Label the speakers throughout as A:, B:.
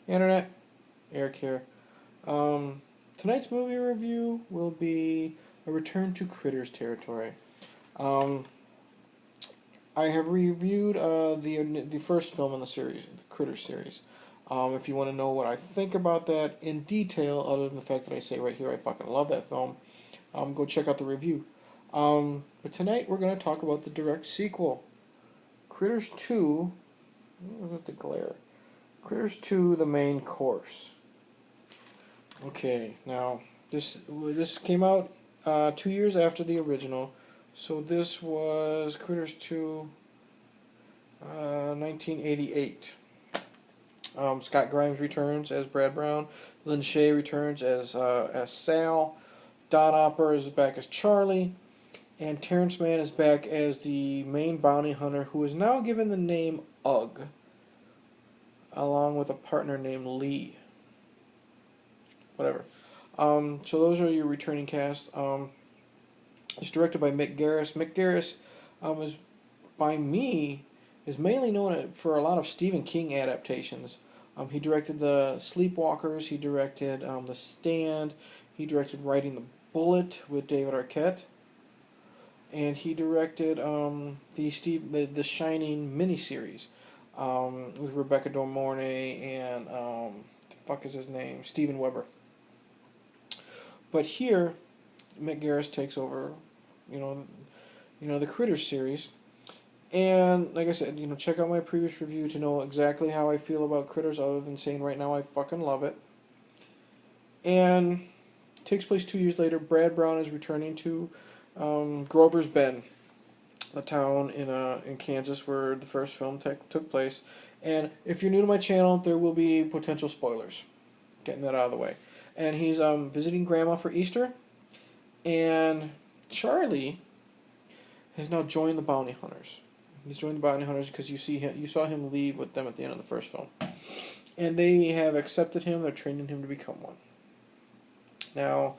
A: Internet, Eric here. Tonight's movie review will be a return to Critters territory. Um, I have reviewed the first film in the series, the Critters series. If you want to know what I think about that in detail, other than the fact that I say right here I fucking love that film, go check out the review. But tonight we're going to talk about the direct sequel, Critters 2. Look at the glare. Critters 2: The Main Course. Okay, now this came out 2 years after the original, so this was Critters 2, 1988. Scott Grimes returns as Brad Brown. Lynn Shay returns as Sal. Don Opper is back as Charlie, and Terrence Mann is back as the main bounty hunter, who is now given the name Ugg, along with a partner named Lee. Whatever. So those are your returning cast. It's directed by Mick Garris. Mick Garris is, by me, is mainly known for a lot of Stephen King adaptations. He directed The Sleepwalkers. He directed The Stand. He directed Riding the Bullet with David Arquette. And he directed the Shining miniseries with Rebecca De Mornay and the fuck is his name? Steven Weber. But here, Mick Garris takes over, the Critters series, and like I said, check out my previous review to know exactly how I feel about Critters, other than saying right now I fucking love it. And it takes place 2 years later. Brad Brown is returning to Grover's Bend, a town in Kansas where the first film took place. And if you're new to my channel, there will be potential spoilers. Getting that out of the way. And he's visiting Grandma for Easter, and Charlie has now joined the bounty hunters. He's joined the bounty hunters because you saw him leave with them at the end of the first film, and they have accepted him. They're training him to become one. Now,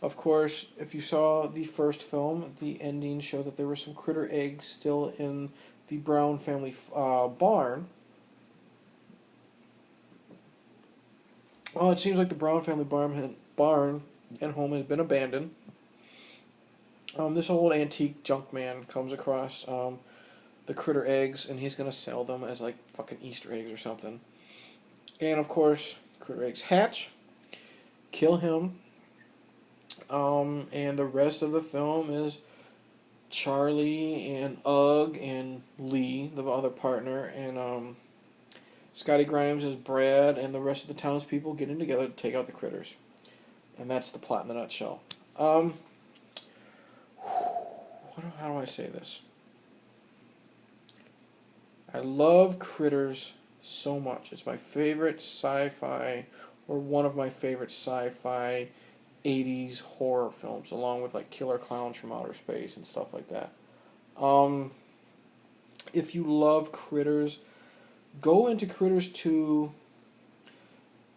A: of course, if you saw the first film, the ending showed that there were some critter eggs still in the Brown family barn. Well, it seems like the Brown family barn and home has been abandoned. This old antique junk man comes across the critter eggs, and he's going to sell them as like fucking Easter eggs or something. And of course, critter eggs hatch, kill him, and the rest of the film is Charlie and Ugg and Lee, the other partner, and Scotty Grimes as Brad, and the rest of the townspeople getting together to take out the critters. And that's the plot in a nutshell. How do I say this? I love Critters so much. It's my favorite sci-fi, or one of my favorite sci-fi 80s horror films, along with like Killer Clowns from Outer Space and stuff like that. If you love Critters, go into Critters 2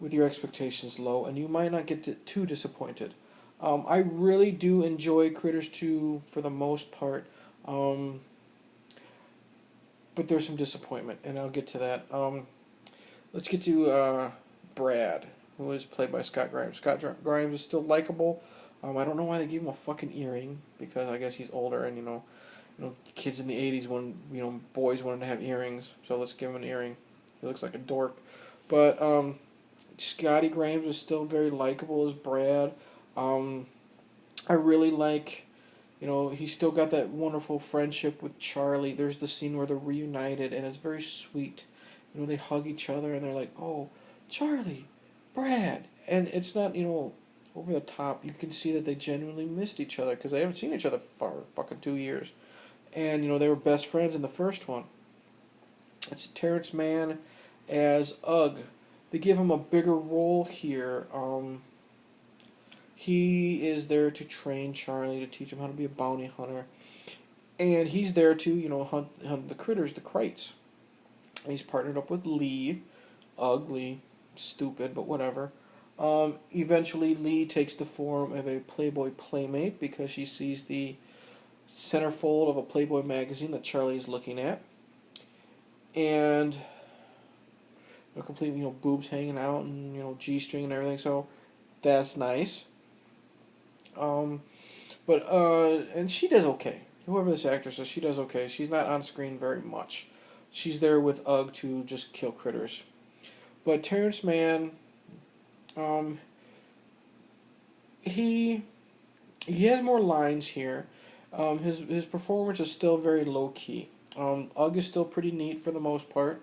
A: with your expectations low, and you might not get too disappointed. I really do enjoy Critters 2 for the most part, but there's some disappointment, and I'll get to that. Let's get to Brad, who is played by Scott Grimes. Scott Grimes is still likable. I don't know why they gave him a fucking earring, because I guess he's older, and kids in the 80s when boys wanted to have earrings, so let's give him an earring. He looks like a dork. But Scotty Grimes is still very likable as Brad. I really like, he's still got that wonderful friendship with Charlie. There's the scene where they're reunited, and it's very sweet. They hug each other, and they're like, oh, Charlie, Brad. And it's not, over the top. You can see that they genuinely missed each other, because they haven't seen each other for fucking 2 years. And, they were best friends in the first one. It's Terrence Mann as Ugg. They give him a bigger role here. He is there to train Charlie, to teach him how to be a bounty hunter. And he's there to, hunt the critters, the Krites. And he's partnered up with Lee. Ugly, stupid, but whatever. Eventually, Lee takes the form of a Playboy playmate because she sees the centerfold of a Playboy magazine that Charlie is looking at. And complete, boobs hanging out and, G-string and everything. So that's nice. And she does okay. Whoever this actress is, she does okay. She's not on screen very much. She's there with Ugg to just kill critters. But Terrence Mann, um, he has more lines here. His performance is still very low key. Ugg is still pretty neat for the most part.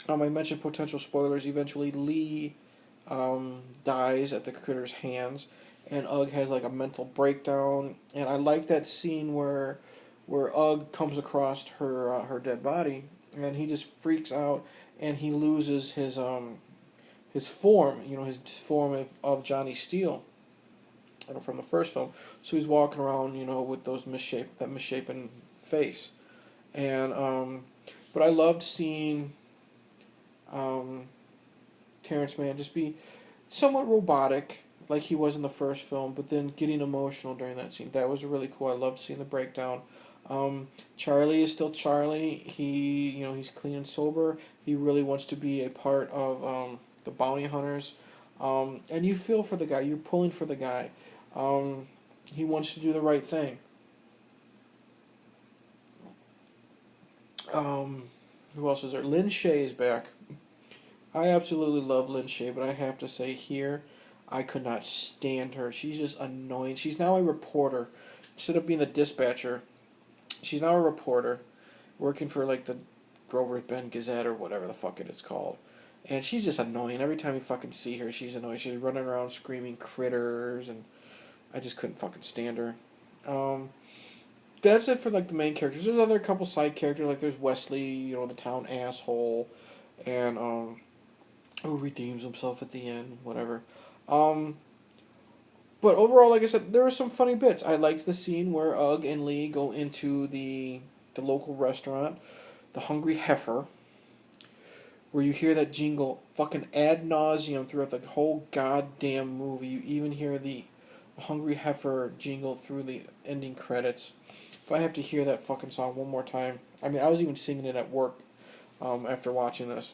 A: I mentioned potential spoilers. Eventually, Lee dies at the critter's hands, and Ugg has like a mental breakdown. And I like that scene where Ugg comes across her dead body, and he just freaks out, and he loses his form. His form of Johnny Steele, from the first film. So he's walking around, with that misshapen face, and but I loved seeing Terrence Mann just be somewhat robotic, like he was in the first film, but then getting emotional during that scene. That was really cool. I loved seeing the breakdown. Charlie is still Charlie. He's clean and sober. He really wants to be a part of the bounty hunters. And you feel for the guy. You're pulling for the guy. He wants to do the right thing. Who else is there? Lynn Shay is back. I absolutely love Lynn Shay, but I have to say here, I could not stand her. She's just annoying. She's now a reporter. Instead of being the dispatcher, she's now a reporter, working for like the Grover's Bend Gazette or whatever the fuck it is called. And she's just annoying. Every time you fucking see her, she's annoying. She's running around screaming critters, and I just couldn't fucking stand her. That's it for like the main characters. There's other couple side characters, like there's Wesley, the town asshole, and who redeems himself at the end, whatever. But overall, like I said, there were some funny bits. I liked the scene where Ugg and Lee go into the local restaurant, the Hungry Heifer, where you hear that jingle fucking ad nauseum throughout the whole goddamn movie. You even hear the Hungry Heifer jingle through the ending credits. If I have to hear that fucking song one more time, I was even singing it at work after watching this.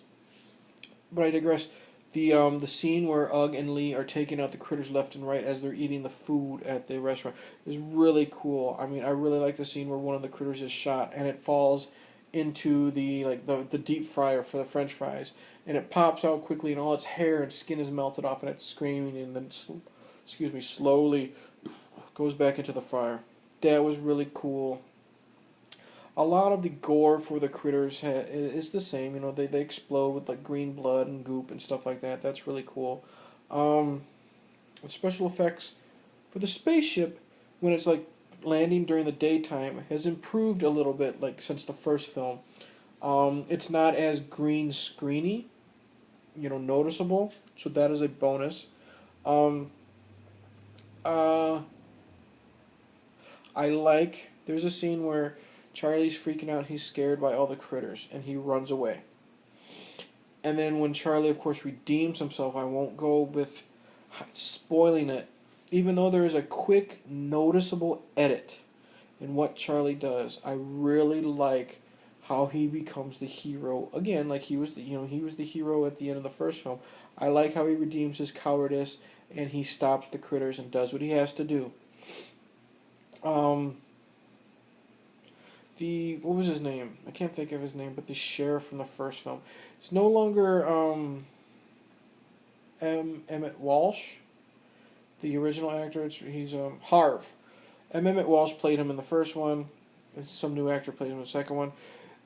A: But I digress. The scene where Ugg and Lee are taking out the critters left and right as they're eating the food at the restaurant is really cool. I really like the scene where one of the critters is shot and it falls into the deep fryer for the French fries, and it pops out quickly and all its hair and skin is melted off and it's screaming, and then slowly goes back into the fryer. That was really cool. A lot of the gore for the critters is the same. They explode with like green blood and goop and stuff like that. That's really cool. The special effects for the spaceship, when it's like landing during the daytime, has improved a little bit, like since the first film. It's not as green screeny, noticeable. So that is a bonus. There's a scene where Charlie's freaking out, he's scared by all the critters, and he runs away. And then when Charlie, of course, redeems himself, I won't go with spoiling it, even though there is a quick, noticeable edit in what Charlie does. I really like how he becomes the hero again, like he was the hero at the end of the first film. I like how he redeems his cowardice and he stops the critters and does what he has to do. What was his name? I can't think of his name, but the sheriff from the first film. It's no longer Emmett Walsh, the original actor. He's Harv. Emmett Walsh played him in the first one. Some new actor played him in the second one.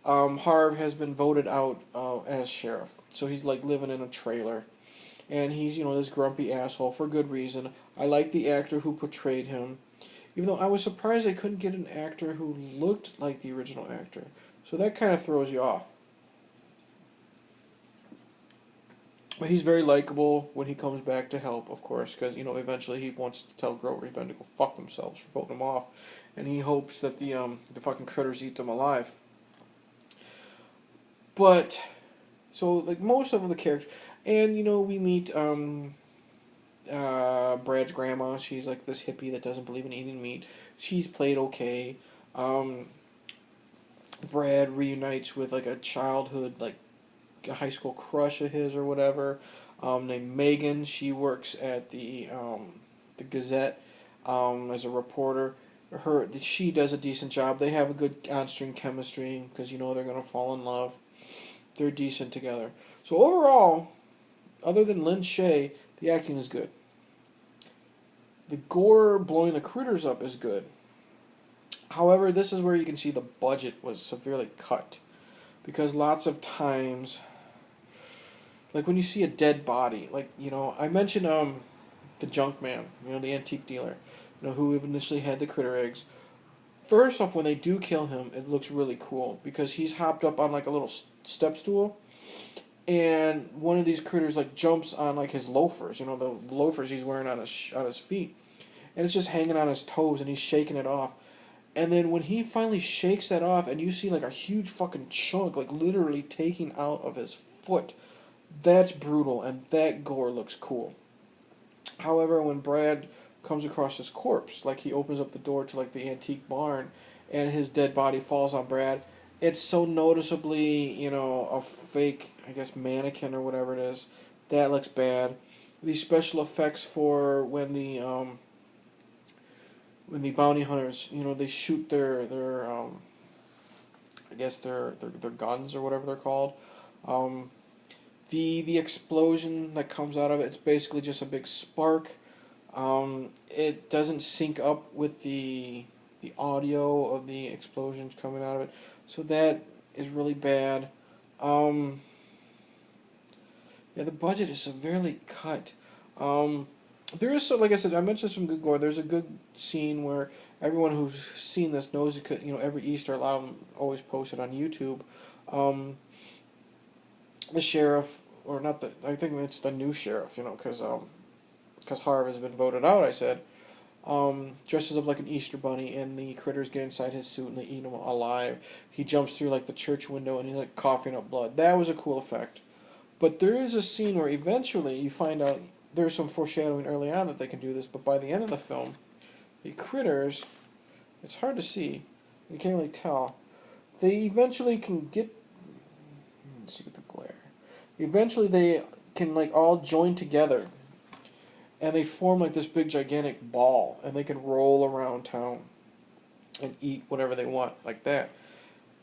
A: Harv has been voted out as sheriff, so he's like living in a trailer, and he's this grumpy asshole for good reason. I like the actor who portrayed him. Even though I was surprised I couldn't get an actor who looked like the original actor. So that kind of throws you off. But he's very likable when he comes back to help, of course, because, eventually he wants to tell Grover Ben to go fuck themselves for voting him off. And he hopes that the fucking critters eat them alive. But, so, like, most of the characters... And, we meet... Brad's grandma, she's like this hippie that doesn't believe in eating meat. She's played okay. Brad reunites with like a childhood like a high school crush of his or whatever, named Megan. She works at the Gazette as a reporter. She does a decent job. They have a good on-screen chemistry because you know they're gonna fall in love. They're decent together. So overall, other than Lin Shaye, the acting is good. The gore blowing the critters up is good. However, this is where you can see the budget was severely cut. Because lots of times, like when you see a dead body, like, you know, I mentioned the junk man, you know, the antique dealer, you know, who initially had the critter eggs. First off, when they do kill him, it looks really cool because he's hopped up on like a little step stool, and one of these critters like jumps on like his loafers, you know, the loafers he's wearing on his feet, and it's just hanging on his toes, and he's shaking it off. And then when he finally shakes that off, and you see like a huge fucking chunk, like literally taking out of his foot, that's brutal, and that gore looks cool. However, when Brad comes across his corpse, like he opens up the door to like the antique barn, and his dead body falls on Brad, it's so noticeably, you know, a fake, I guess, mannequin or whatever it is. That looks bad. The special effects for when the bounty hunters, you know, they shoot their I guess their guns or whatever they're called. The explosion that comes out of it, it's basically just a big spark. It doesn't sync up with the audio of the explosions coming out of it, so that is really bad. Yeah, the budget is severely cut. There is, so like I said, I mentioned some good gore. There's a good scene where everyone who's seen this knows it could, you know, every Easter, a lot of them always post it on YouTube. The sheriff, or not the, I think it's the new sheriff, you know, because Harv has been voted out, I said, dresses up like an Easter bunny, and the critters get inside his suit and they eat him alive. He jumps through like the church window and he's like coughing up blood. That was a cool effect. But there is a scene where eventually you find out there's some foreshadowing early on that they can do this, but by the end of the film, the critters, it's hard to see, you can't really tell, they eventually can get, let's see with the glare, eventually they can like all join together, and they form like this big gigantic ball, and they can roll around town and eat whatever they want, like that.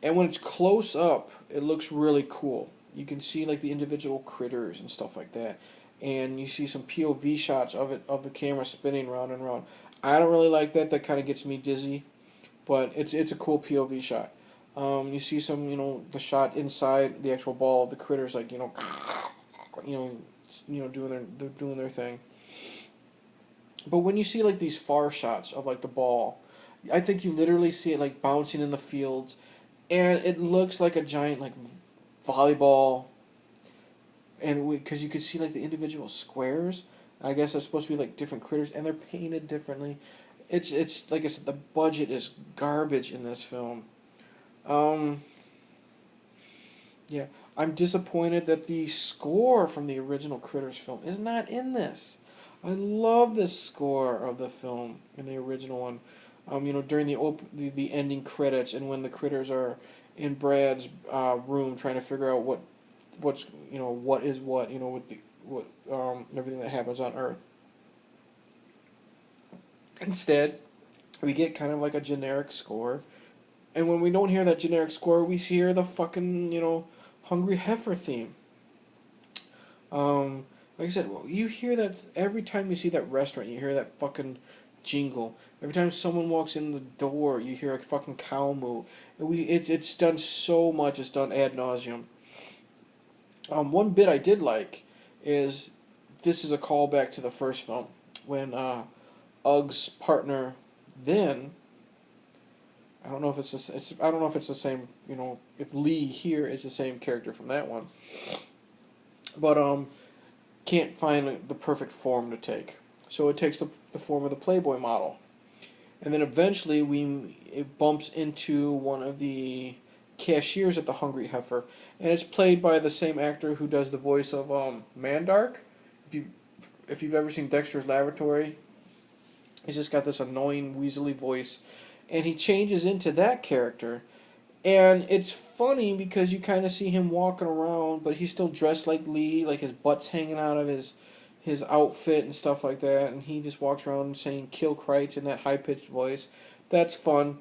A: And when it's close up, it looks really cool. You can see like the individual critters and stuff like that. And you see some POV shots of it, of the camera spinning round and round. I don't really like that. That kind of gets me dizzy, but it's a cool POV shot. You see some, you know, the shot inside the actual ball, the critters like, you know, doing their thing. But when you see like these far shots of like the ball, I think you literally see it like bouncing in the fields, and it looks like a giant like volleyball. And because you can see like the individual squares, I guess that's supposed to be like different critters, and they're painted differently. It's like I said, the budget is garbage in this film. Yeah, I'm disappointed that the score from the original Critters film is not in this. I love the score of the film in the original one. You know, during the ending credits, and when the critters are in Brad's room trying to figure out what is what, you know, with everything that happens on Earth. Instead, we get kind of like a generic score, and when we don't hear that generic score, we hear the fucking, you know, Hungry Heifer theme. Like I said, well, you hear that every time you see that restaurant. You hear that fucking jingle. Every time someone walks in the door, you hear a fucking cow moo. It's done so much. It's done ad nauseum. One bit I did like is this is a callback to the first film when Ugg's partner then. I don't know if I don't know if it's the same. You know, if Lee here is the same character from that one, but can't find the perfect form to take. So it takes the form of the Playboy model, and then eventually it bumps into one of the cashiers at the Hungry Heifer, and it's played by the same actor who does the voice of Mandark. If you've ever seen Dexter's Laboratory, he's just got this annoying weaselly voice, and he changes into that character, And it's funny because you kind of see him walking around, but he's still dressed like Lee, like his butt's hanging out of his outfit and stuff like that, and he just walks around saying "kill Krites" in that high pitched voice. That's fun.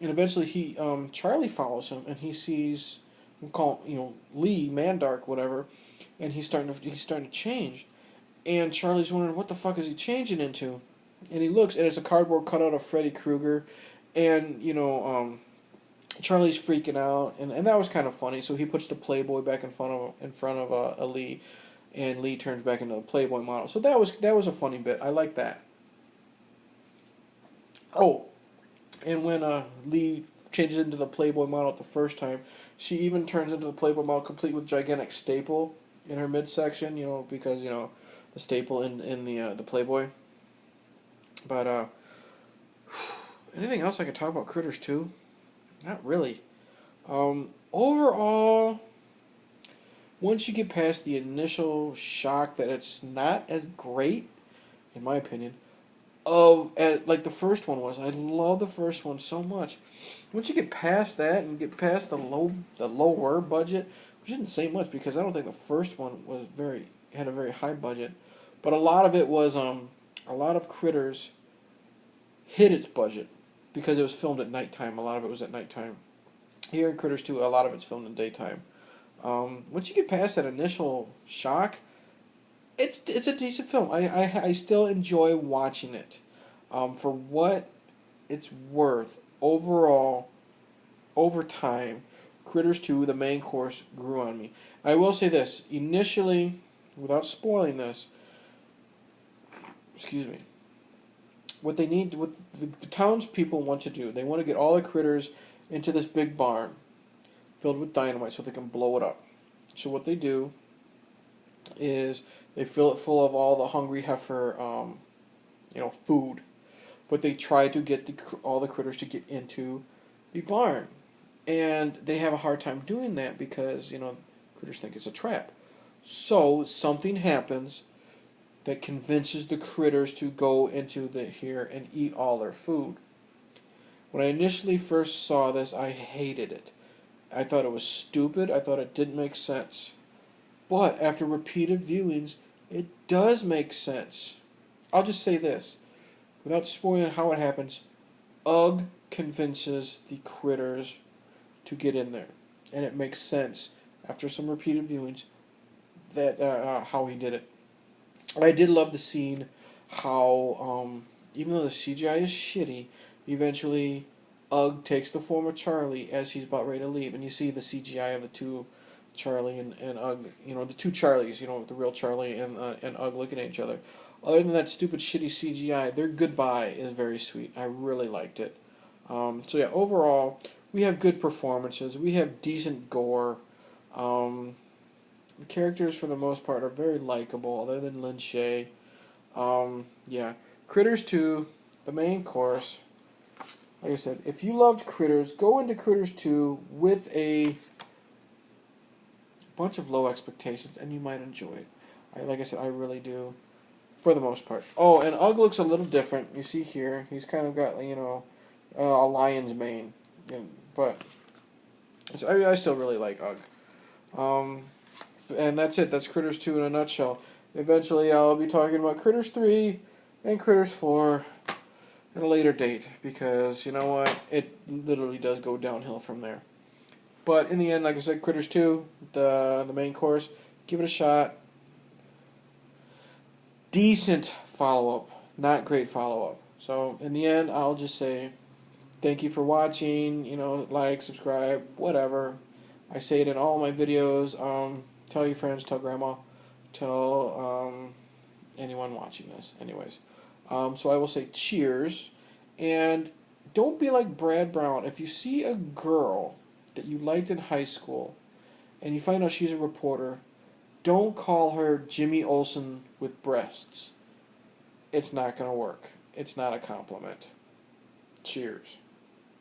A: And eventually Charlie follows him, and he sees, we'll call Lee Mandark, whatever, and he's starting to change, and Charlie's wondering what the fuck is he changing into, and he looks, and it's a cardboard cutout of Freddy Krueger, and Charlie's freaking out, and that was kind of funny. So he puts the Playboy back in front of Lee, and Lee turns back into the Playboy model. So that was a funny bit. I like that. Oh, and when Lee changes into the Playboy model the first time, she even turns into the Playboy model complete with gigantic staple in her midsection. Because the staple in the Playboy. But anything else I could talk about Critters 2? Not really. Overall, once you get past the initial shock that it's not as great, in my opinion, like the first one was. I love the first one so much. Once you get past that and get past the lower budget, which didn't say much because I don't think the first one had a very high budget, but a lot of it was a lot of Critters hit its budget because it was filmed at nighttime. A lot of it was at nighttime. Here in Critters 2, a lot of it's filmed in daytime. Once you get past that initial shock, it's a decent film. I still enjoy watching it. For what it's worth, overall, over time, Critters 2, the main course, grew on me. I will say this, initially, without spoiling this, excuse me, what the townspeople want to do, they want to get all the critters into this big barn filled with dynamite so they can blow it up. So what they do is they fill it full of all the hungry heifer, food, but they try to get all the critters to get into the barn, and they have a hard time doing that because critters think it's a trap. So something happens that convinces the critters to go into here and eat all their food. When I initially first saw this, I hated it. I thought it was stupid. I thought it didn't make sense. But after repeated viewings, it does make sense. I'll just say this, without spoiling how it happens. Ugg convinces the critters to get in there, and it makes sense after some repeated viewings that how he did it. I did love the scene how even though the CGI is shitty, eventually Ugg takes the form of Charlie as he's about ready to leave, and you see the CGI of the two, Charlie and Ugg, the two Charlies, the real Charlie and Ugg looking at each other. Other than that stupid shitty CGI, their goodbye is very sweet. I really liked it. So yeah, overall, we have good performances. We have decent gore. The characters, for the most part, are very likable, other than Lin Shaye. Yeah. Critters 2, the main course. Like I said, if you loved Critters, go into Critters 2 with a bunch of low expectations, and you might enjoy it. Like I said, I really do, for the most part. Oh, and Ugg looks a little different. You see here, he's kind of got, a lion's mane. But I still really like Ugg. And that's it. That's Critters 2 in a nutshell. Eventually, I'll be talking about Critters 3 and Critters 4 at a later date, because you know what? It literally does go downhill from there. But in the end, like I said, Critters 2, the main course, give it a shot. Decent follow-up, not great follow-up. So in the end, I'll just say thank you for watching. Like, subscribe, whatever. I say it in all my videos. Tell your friends, tell grandma, tell anyone watching this. Anyways, so I will say cheers, and don't be like Brad Brown. If you see a girl that you liked in high school, and you find out she's a reporter, don't call her Jimmy Olsen with breasts. It's not going to work. It's not a compliment. Cheers.